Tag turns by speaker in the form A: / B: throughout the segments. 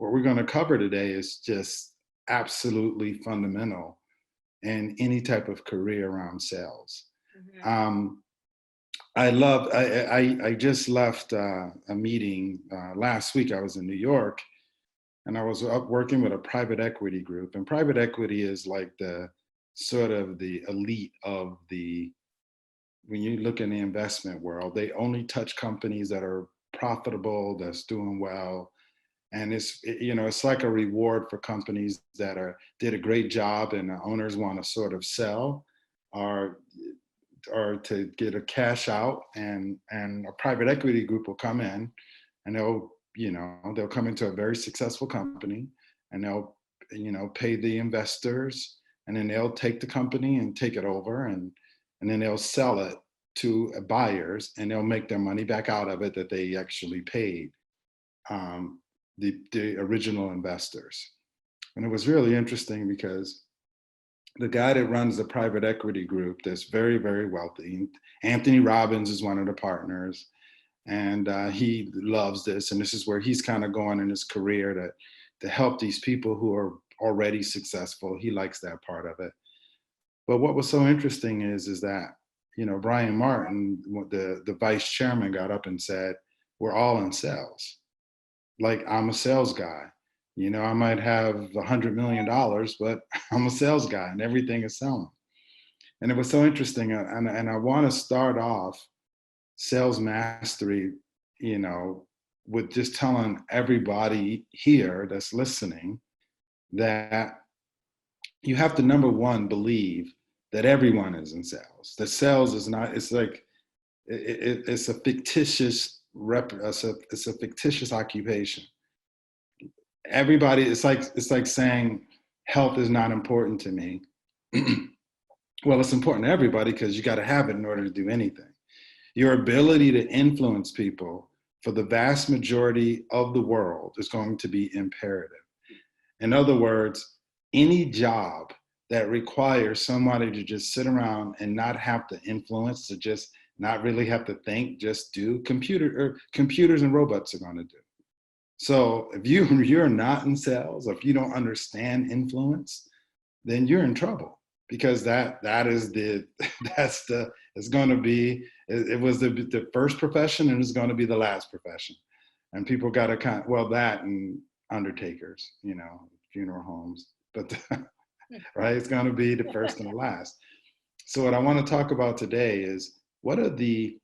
A: what we're going to cover today is just absolutely fundamental in any type of career around sales.
B: Mm-hmm.
A: I just left a meeting last week. I was in New York, and I was up working with a private equity group. And private equity is like the sort of the elite of when you look in the investment world, they only touch companies that are profitable, that's doing well. And it's like a reward for companies that did a great job and the owners want to sort of sell or to get a cash out, and a private equity group will come in and they'll come into a very successful company, and they'll pay the investors, and then they'll take the company and take it over, and then they'll sell it to buyers, and they'll make their money back out of it that they actually paid the original investors. And it was really interesting because the guy that runs the private equity group that's very, very wealthy, Anthony Robbins, is one of the partners, and he loves this, and this is where he's kind of going in his career to help these people who are already successful. He likes that part of it. But what was so interesting is that Brian Martin, the vice chairman, got up and said, "We're all in sales. Like, I'm a sales guy. I might have $100 million, but I'm a sales guy, and everything is selling." And it was so interesting. And I want to start off sales mastery, with just telling everybody here that's listening that you have to, number one, believe that everyone is in sales. That sales is not, it's like, it's a fictitious it's a fictitious occupation. Everybody, it's like saying health is not important to me. Well, it's important to everybody because you got to have it in order to do anything. Your ability to influence people for the vast majority of the world is going to be imperative. In other words, any job that requires somebody to just sit around and not have to influence, to just not really have to think, just do, computers and robots are going to do. So if you're not in sales, or if you don't understand influence, then you're in trouble, because that is it's going to be, it was the first profession, and it's going to be the last profession. And people got to that and undertakers, funeral homes, but right, it's going to be the first and the last. So what I want to talk about today is, what are the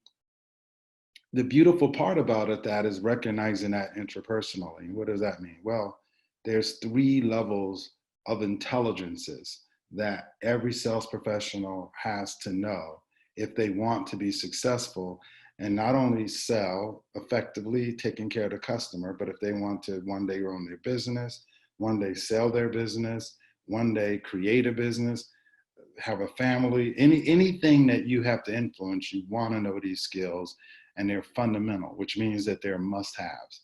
A: beautiful part about it, that is recognizing that interpersonally. What does that mean? Well, there's 3 levels of intelligences that every sales professional has to know if they want to be successful, and not only sell effectively, taking care of the customer, but if they want to one day own their business, one day sell their business, one day create a business, have a family, anything that you have to influence, you want to know these skills, and they're fundamental, which means that they're must-haves.